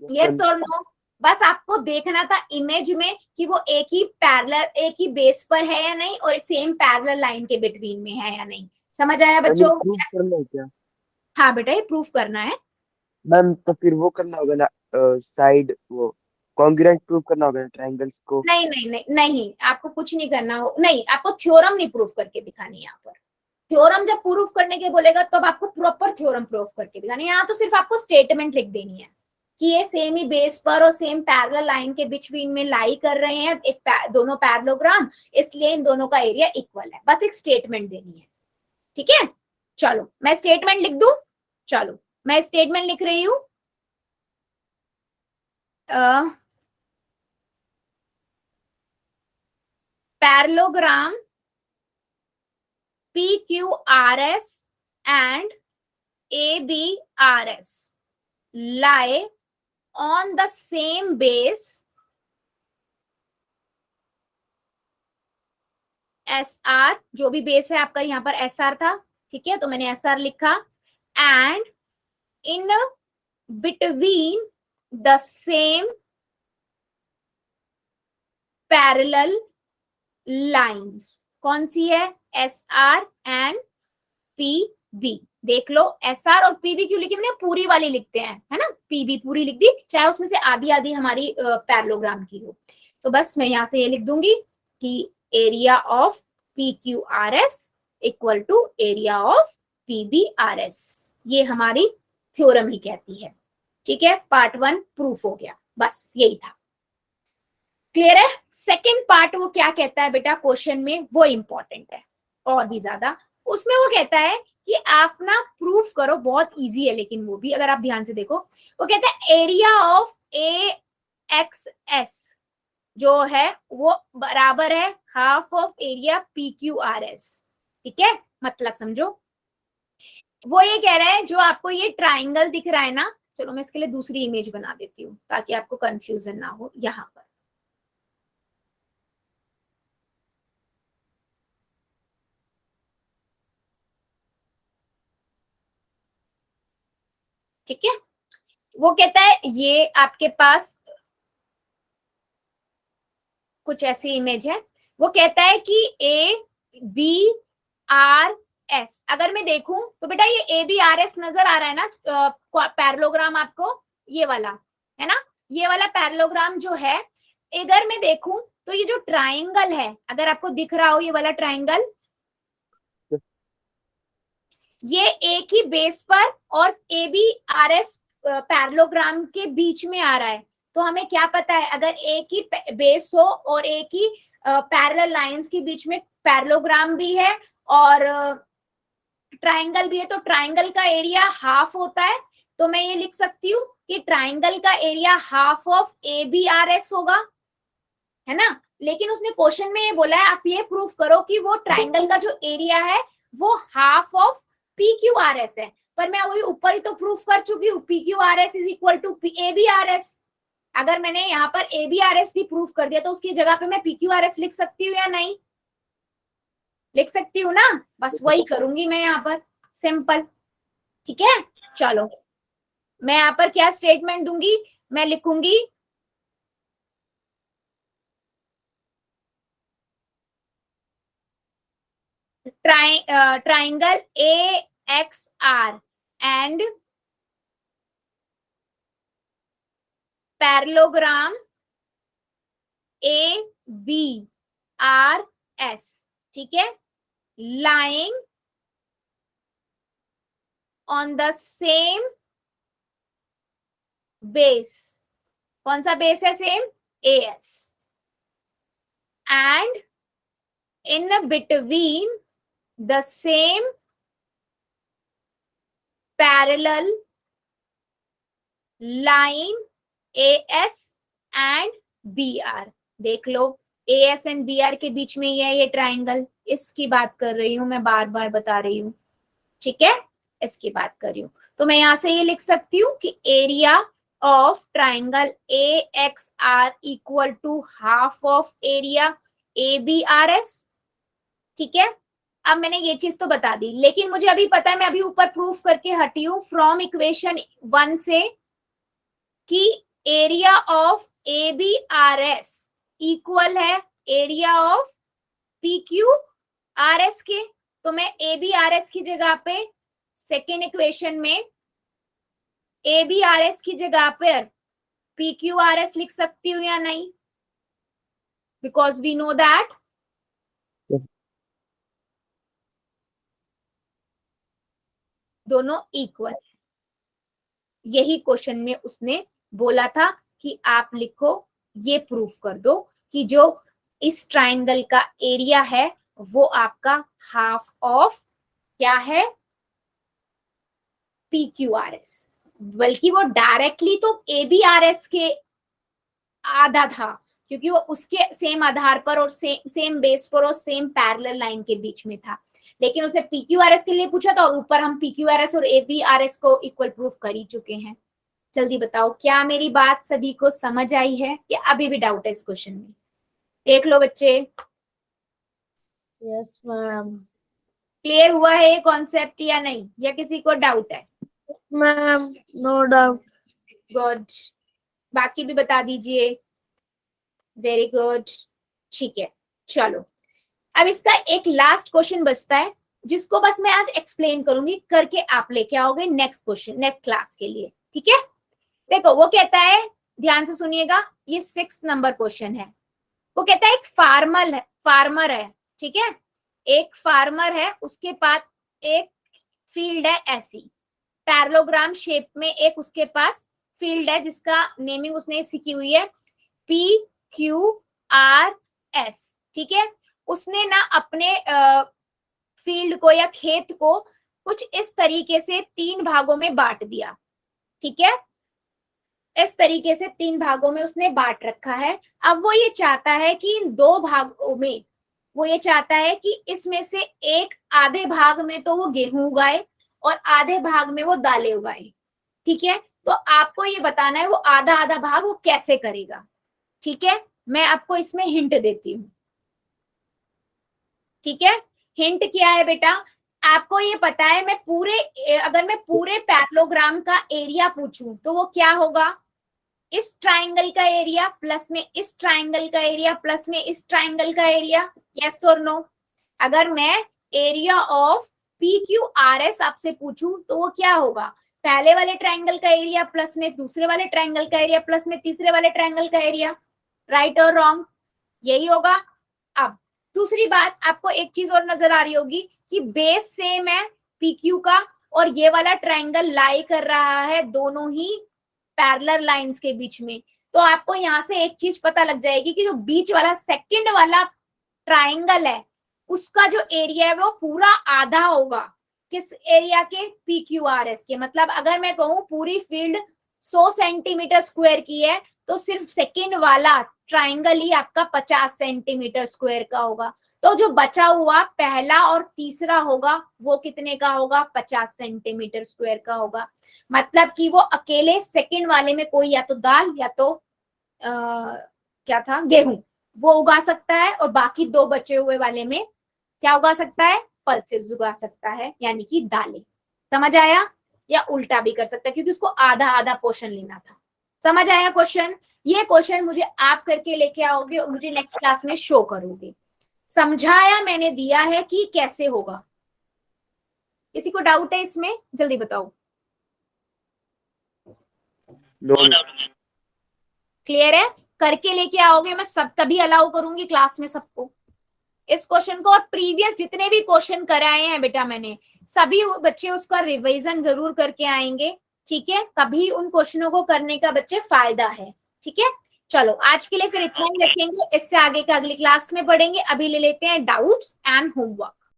यस और नो? बस आपको देखना था इमेज में कि वो एक ही पैरेलल, एक ही बेस पर है या नहीं और सेम पैरेलल लाइन के बिटवीन में है या नहीं। समझ आया बच्चों? प्रूफ करना है क्या हाँ बेटा, ये प्रूफ करना है मैम? तो फिर वो करना होगा ना, साइड वो कॉन्ग्रुएंट प्रूफ करना होगा ट्रायंगल्स को। नहीं नहीं नहीं नहीं, आपको कुछ नहीं करना हो, नहीं आपको थ्योरम नहीं प्रूफ करके दिखानी है यहाँ पर। थ्योरम जब प्रूफ करने के बोलेगा तब आपको प्रॉपर थ्योरम प्रूफ करके दिखानी है। यहाँ तो सिर्फ आपको स्टेटमेंट लिख देनी है कि ये सेम ही बेस पर और सेम पैरेलल लाइन के बिटवीन में लाई कर रहे हैं दोनों पैरेललोग्राम, इसलिए इन दोनों का एरिया इक्वल है। बस एक स्टेटमेंट देनी है, ठीक है। चलो मैं स्टेटमेंट लिख दूं, चलो मैं स्टेटमेंट लिख रही हूं। Parallelogram PQRS and ABRS lie on the same base SR, जो भी बेस है आपका यहाँ पर SR था, ठीक है, तो मैंने SR लिखा, and in between the same parallel lines। कौन सी है? SR and PB। देख लो SR और PB क्यों लिखी मैंने? पूरी वाली लिखते हैं, है ना, PB पूरी लिख दी, चाहे उसमें से आधी आधी हमारी पैरेललोग्राम की हो। तो बस मैं यहाँ से ये लिख दूंगी कि area of PQRS equal to area of PBRS। ये हमारी थ्योरम ही कहती है, ठीक है। पार्ट 1 प्रूफ हो गया, बस यही था। क्लियर है? सेकंड पार्ट वो क्या कहता है बेटा क्वेश्चन में, वो इंपॉर्टेंट है और भी ज्यादा। उसमें वो कहता है कि आप ना प्रूफ करो, बहुत इजी है लेकिन वो भी अगर आप ध्यान से देखो, वो कहता है एरिया ऑफ AXS जो है वो बराबर है हाफ ऑफ एरिया PQRS, ठीक है। मतलब समझो, वो ये कह रहा है जो आपको ये ट्राइंगल दिख रहा है ना, चलो मैं इसके लिए दूसरी इमेज बना देती हूँ ताकि आपको कंफ्यूजन ना हो। यहाँ पर ठीक है, वो कहता है ये आपके पास कुछ ऐसी इमेज है। वो कहता है कि ABRS अगर मैं देखूं तो बेटा ये ABRS नजर आ रहा है ना पैरेललोग्राम आपको, ये वाला है ना, ये वाला पैरेललोग्राम जो है, अगर मैं देखूं तो ये जो ट्राइंगल है, अगर आपको दिख रहा हो ये वाला ट्राइंगल, ये एक ही बेस पर और ABRS पैरेललोग्राम के बीच में आ रहा है। तो हमें क्या पता है, अगर एक ही बेस हो और एक ही पैरेलल लाइंस के बीच में पैरेललोग्राम भी है और ट्राइंगल भी है, तो ट्राइंगल का एरिया हाफ होता है। तो मैं ये लिख सकती हूँ कि ट्राइंगल का एरिया हाफ ऑफ ABRS होगा, है ना। लेकिन उसने क्वेश्चन में ये बोला है आप ये प्रूफ करो कि वो ट्राइंगल का जो एरिया है वो हाफ ऑफ PQRS है। पर मैं वही ऊपर ही तो प्रूफ कर चुकी हूँ, PQRS is equal to ABRS। अगर मैंने यहाँ पर ABRS भी प्रूफ कर दिया तो उसकी जगह पे मैं PQRS लिख सकती हूँ या नहीं? लिख सकती हूँ ना, बस वही करूंगी मैं यहाँ पर, सिंपल। ठीक है, चलो मैं यहाँ पर क्या स्टेटमेंट दूंगी, मैं लिखूंगी triangle AXR and parallelogram ABRS, ठीक है, lying on the same base, कौन सा बेस है, same, AS, and in between the same parallel line AS and BR। देख लो, AS and BR के बीच में ही है ये ट्राइंगल, इसकी बात कर रही हूं मैं, बार बार बता रही हूं, ठीक है, इसकी बात कर रही हूं। तो मैं यहां से ये लिख सकती हूँ कि area of triangle AXR equal to half of area ABRS, ठीक है। अब मैंने ये चीज तो बता दी, लेकिन मुझे अभी पता है, मैं अभी ऊपर प्रूफ करके हटी हूं फ्रॉम इक्वेशन 1 से कि एरिया ऑफ ABRS इक्वल है एरिया ऑफ PQRS के। तो मैं ABRS की जगह पे सेकेंड इक्वेशन में ABRS की जगह पर PQRS लिख सकती हूँ या नहीं, बिकॉज वी नो दैट दोनों इक्वल है। यही क्वेश्चन में उसने बोला था कि आप लिखो, ये प्रूफ कर दो कि जो इस ट्राइंगल का एरिया है वो आपका हाफ ऑफ क्या है, PQRS, बल्कि वो डायरेक्टली तो ABRS के आधा था, क्योंकि वो उसके सेम आधार पर और सेम बेस पर और सेम पैरेलल लाइन के बीच में था। लेकिन उसने PQRS के लिए पूछा था और ऊपर हम PQRS और ABRS को इक्वल प्रूफ कर ही चुके हैं। जल्दी बताओ, क्या मेरी बात सभी को समझ आई है या अभी भी डाउट है इस क्वेश्चन में? देख लो बच्चे, यस मैम। क्लियर हुआ है ये कॉन्सेप्ट या नहीं, या किसी को डाउट है? Ma'am no doubt. गुड, बाकी भी बता दीजिए। वेरी गुड, ठीक है, चलो अब इसका एक लास्ट क्वेश्चन बचता है, जिसको बस मैं आज एक्सप्लेन करूंगी, करके आप लेके आओगे नेक्स्ट क्वेश्चन, नेक्स्ट क्लास के लिए, ठीक है। देखो वो कहता है, ध्यान से सुनिएगा, ये 6 नंबर क्वेश्चन है। वो कहता है एक फार्मर है, ठीक है, एक फार्मर है, उसके पास एक फील्ड है ऐसी पैरेललोग्राम शेप में, एक उसके पास फील्ड है जिसका नेमिंग उसने सीखी हुई है PQRS, ठीक है। उसने ना अपने फील्ड को या खेत को कुछ इस तरीके से 3 भागों में बांट दिया, ठीक है, इस तरीके से 3 भागों में उसने बांट रखा है। अब वो ये चाहता है कि इन 2 भागों में, वो ये चाहता है कि इसमें से एक आधे भाग में तो वो गेहूं उगाए और आधे भाग में वो दालें उगाए, ठीक है। तो आपको ये बताना है वो आधा आधा भाग वो कैसे करेगा, ठीक है। मैं आपको इसमें हिंट देती हूँ, ठीक है। हिंट क्या है बेटा, आपको ये पता है, अगर मैं पूरे पैरेललोग्राम का एरिया पूछूं तो वो क्या होगा, इस ट्राइंगल का एरिया प्लस में इस ट्राइंगल का एरिया प्लस में इस ट्राइंगल का एरिया, यस और नो। अगर मैं एरिया ऑफ PQRS आपसे पूछूं तो वो क्या होगा, पहले वाले ट्राइंगल का एरिया प्लस में दूसरे वाले ट्राइंगल का एरिया प्लस में तीसरे वाले ट्राइंगल का एरिया, राइट और रॉन्ग, यही होगा। अब दूसरी बात, आपको एक चीज और नजर आ रही होगी कि बेस सेम है PQ का, और ये वाला ट्राइंगल लाई कर रहा है दोनों ही पैरेलल लाइंस के बीच में। तो आपको यहाँ से एक चीज पता लग जाएगी कि जो बीच वाला सेकंड वाला ट्राइंगल है उसका जो एरिया है वो पूरा आधा होगा किस एरिया के, PQRS के। मतलब अगर मैं कहूँ पूरी फील्ड 100 सेंटीमीटर स्क्वायर की है तो सिर्फ सेकंड वाला ट्राइंगल ही आपका 50 सेंटीमीटर स्क्वायर का होगा। तो जो बचा हुआ पहला और तीसरा होगा वो कितने का होगा, 50 सेंटीमीटर स्क्वायर का होगा। मतलब कि वो अकेले सेकंड वाले में कोई या तो दाल या तो क्या था, गेहूं, वो उगा सकता है, और बाकी 2 बचे हुए वाले में क्या उगा सकता है? पल्सेस उगा सकता है, यानी कि दालें। समझ आया? या उल्टा भी कर सकता है क्योंकि उसको आधा आधा पोर्शन लेना था। समझ आया क्वेश्चन? ये क्वेश्चन मुझे आप करके लेके आओगे और मुझे नेक्स्ट क्लास में शो करोगे। समझाया मैंने दिया है कि कैसे होगा। किसी को डाउट है इसमें? जल्दी बताओ। क्लियर है? करके लेके आओगे, मैं सब तभी अलाउ करूंगी क्लास में सबको इस क्वेश्चन को। और प्रीवियस जितने भी क्वेश्चन कराए हैं बेटा मैंने, सभी बच्चे उसका रिवीजन जरूर करके आएंगे, ठीक है? तभी उन क्वेश्चनों को करने का बच्चे फायदा है, ठीक है? चलो आज के लिए फिर इतना ही रखेंगे, इससे आगे का अगली क्लास में पढ़ेंगे। अभी ले लेते हैं डाउट्स एंड होमवर्क।